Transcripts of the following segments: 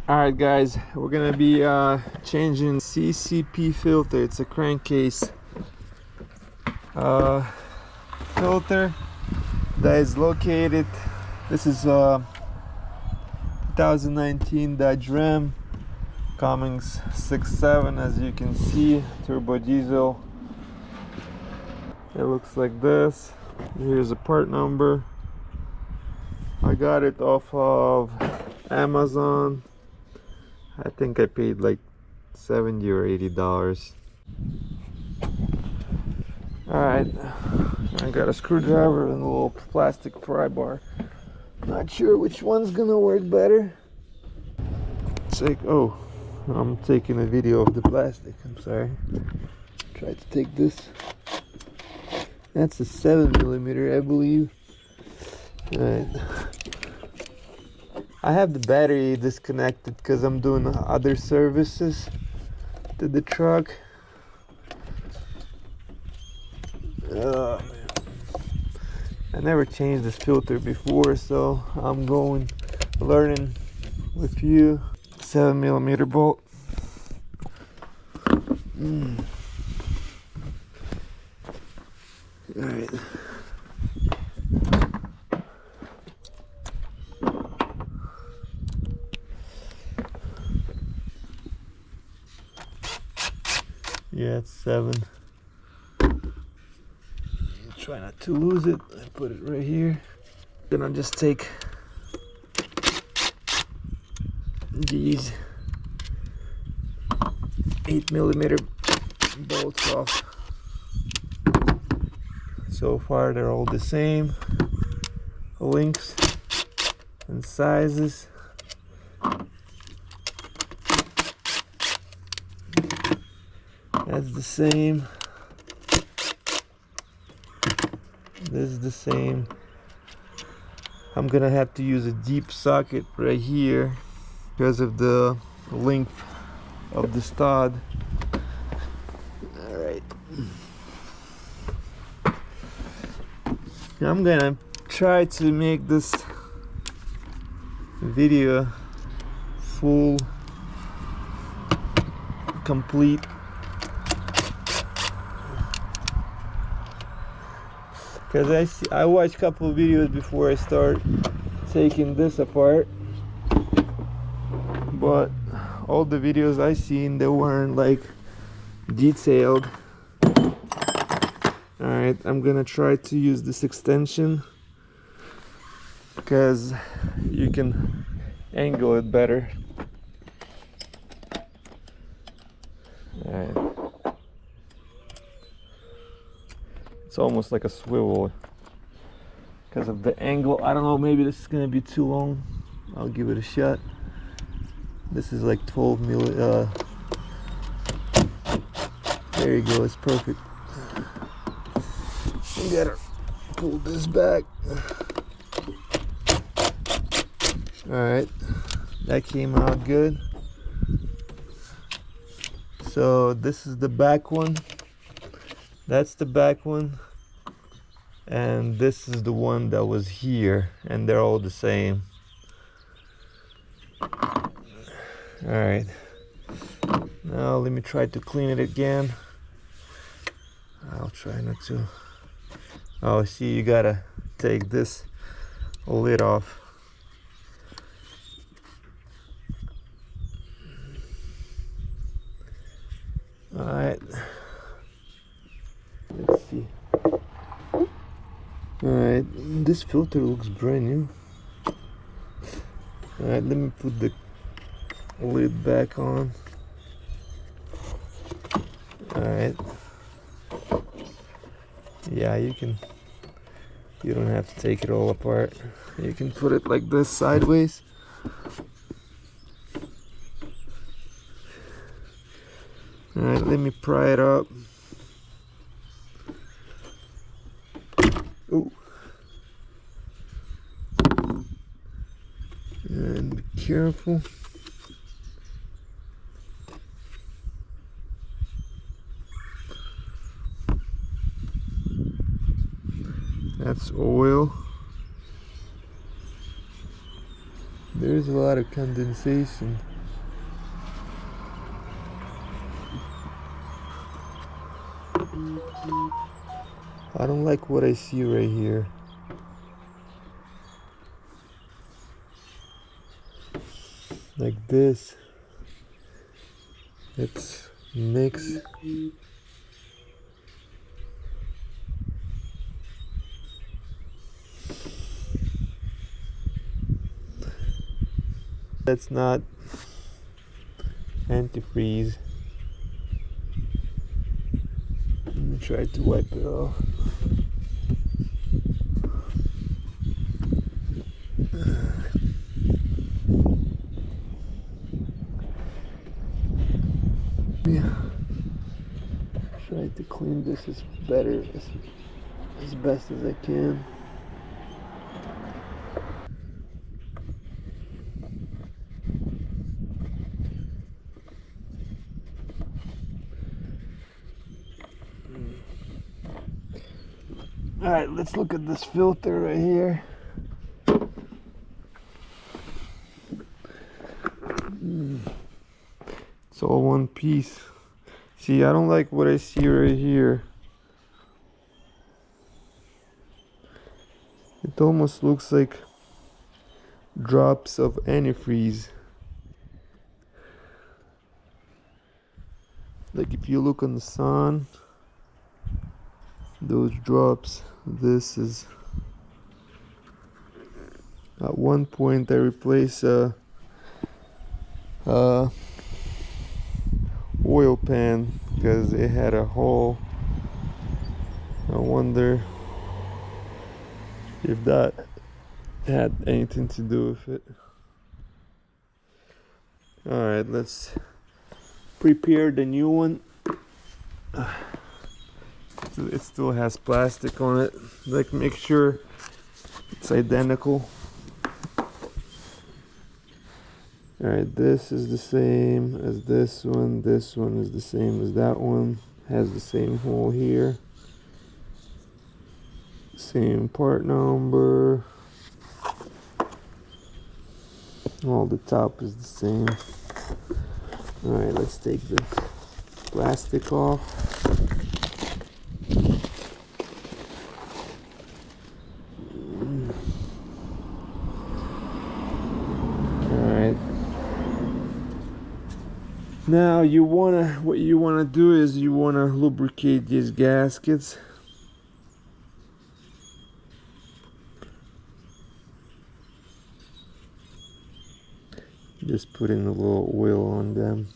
Alright guys, we're gonna be changing CCP filter. It's a crankcase filter that is located. This is 2019 Dodge Ram Cummins 6.7, as you can see, turbo diesel. It looks like this. Here's a part number. I got it off of Amazon. I think I paid like $70 or $80. Alright, I got a screwdriver and a little plastic pry bar. Not sure which one's gonna work better. It's like, oh, I'm taking a video of the plastic. I'm sorry. Try to take this. That's a 7mm, I believe. Alright. I have the battery disconnected because I'm doing other services to the truck. Oh, man. I never changed this filter before, so I'm learning with you. 7mm bolt. All right. Yeah, it's 7. Try not to lose it. I put it right here. Then I'll just take these 8mm bolts off. So far they're all the same lengths and sizes. That's the same. This is the same. I'm gonna have to use a deep socket right here because of the length of the stud. Alright. I'm gonna try to make this video full, complete. Because I watched a couple of videos before I start taking this apart, but all the videos I seen, they weren't like detailed. Alright, I'm gonna try to use this extension because you can angle it better. Alright. It's almost like a swivel because of the angle. I don't know, maybe this is gonna be too long. I'll give it a shot. This is like 12mm. There you go, it's perfect. You gotta pull this back. Alright, that came out good. So this is the back one. That's the back one, and this is the one that was here, and they're all the same. Alright, now let me try to clean it again. I'll try not to. Oh, see, you gotta take this lid off. Alright. Let's see. Alright, this filter looks brand new. Alright, let me put the lid back on. Alright. Yeah, you don't have to take it all apart. You can put it like this sideways. Alright, let me pry it up. Oh. And be careful. That's oil. There's a lot of condensation. I don't like what I see right here. Like this. It's mixed. That's not antifreeze. Let me try to wipe it off. Yeah. Try to clean this as best as I can. Alright, let's look at this filter right here. It's all one piece. See, I don't like what I see right here. It almost looks like drops of antifreeze. Like if you look on the sun, those drops, this is, at one point I replaced a oil pan because it had a hole. I wonder if that had anything to do with it. Alright, let's prepare the new one. It still has plastic on it. Like, make sure it's identical. Alright, this is the same as this one is the same as that one, has the same hole here, same part number, all the top is the same. Alright, let's take the plastic off. Now what you wanna do is you wanna lubricate these gaskets. Just putting a little oil on them.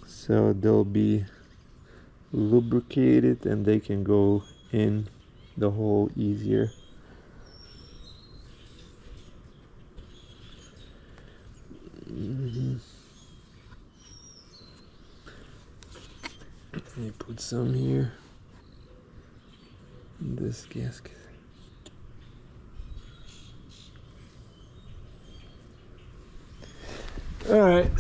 So they'll be lubricated and they can go in the hole easier. Let me put some here in this gasket. All right.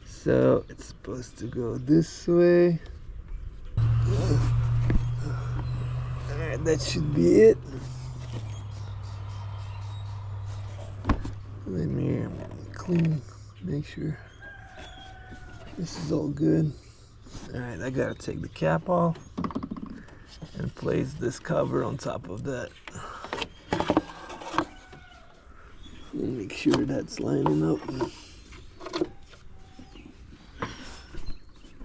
So it's supposed to go this way. Alright, that should be it. Let me clean, make sure this is all good. Alright, I gotta take the cap off and place this cover on top of that. And make sure that's lining up.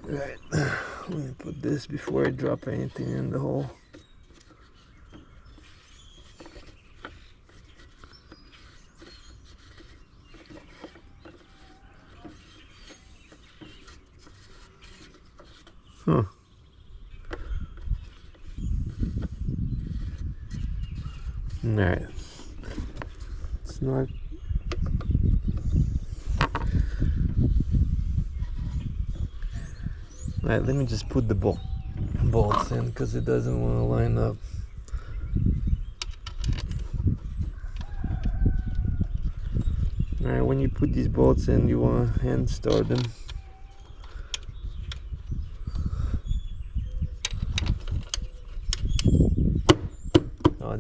Alright, let me put this before I drop anything in the hole. Huh. Alright. It's not. Alright, let me just put the bolts in because it doesn't want to line up. Alright, when you put these bolts in, you want to hand start them.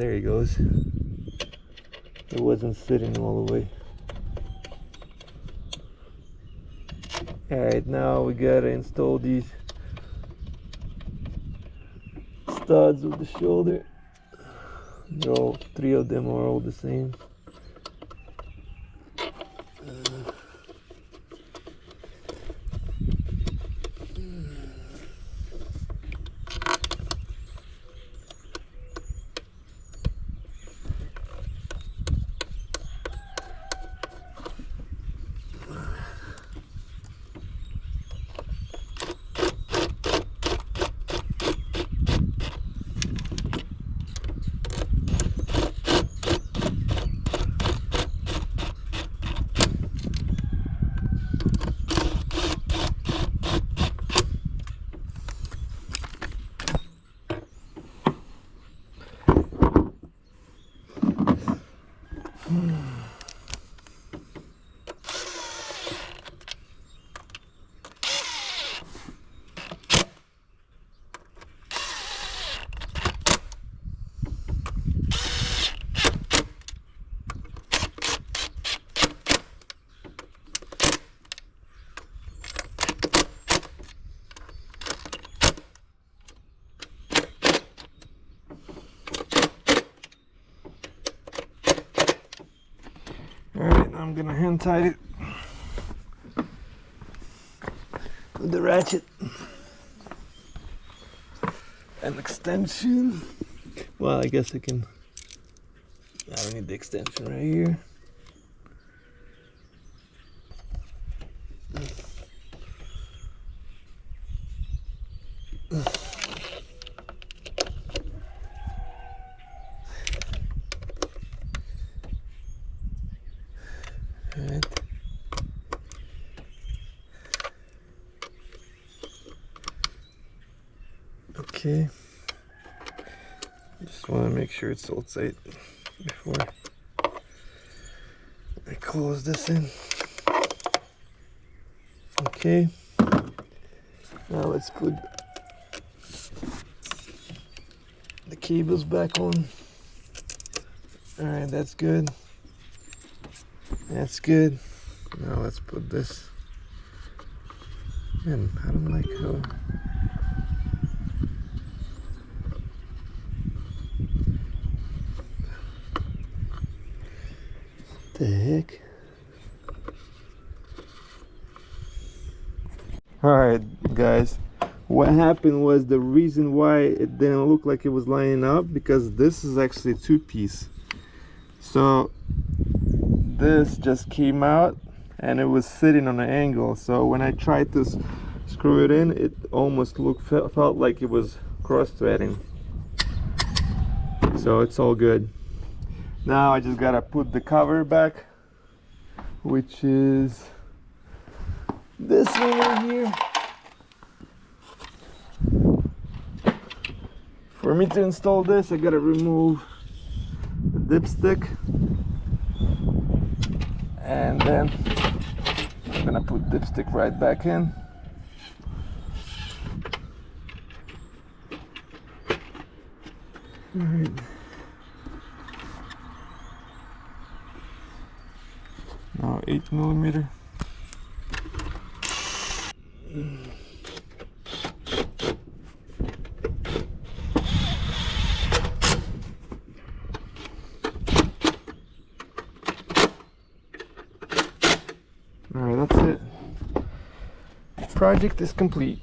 there he goes. It wasn't sitting all the way. Alright, now we gotta install these studs with the shoulder. They're all, 3 of them are all the same. Alright, I'm gonna hand tight it with the ratchet and extension. Well, I guess I can. I don't need the extension right here. Alright. Okay. Just want to make sure it's all tight before I close this in. Okay. Now let's put the cables back on. Alright, that's good. That's good. Now let's put this in. I don't like how. The heck? Alright guys, what happened was the reason why it didn't look like it was lining up, because this is actually 2-piece. So this just came out and it was sitting on an angle, so when I tried to screw it in, it almost felt like it was cross-threading. So it's all good. Now I just gotta put the cover back, which is this one right here. For me to install this, I gotta remove the dipstick, and then I'm gonna put dipstick right back in. All right. Now 8mm. Alright, that's it. Project is complete.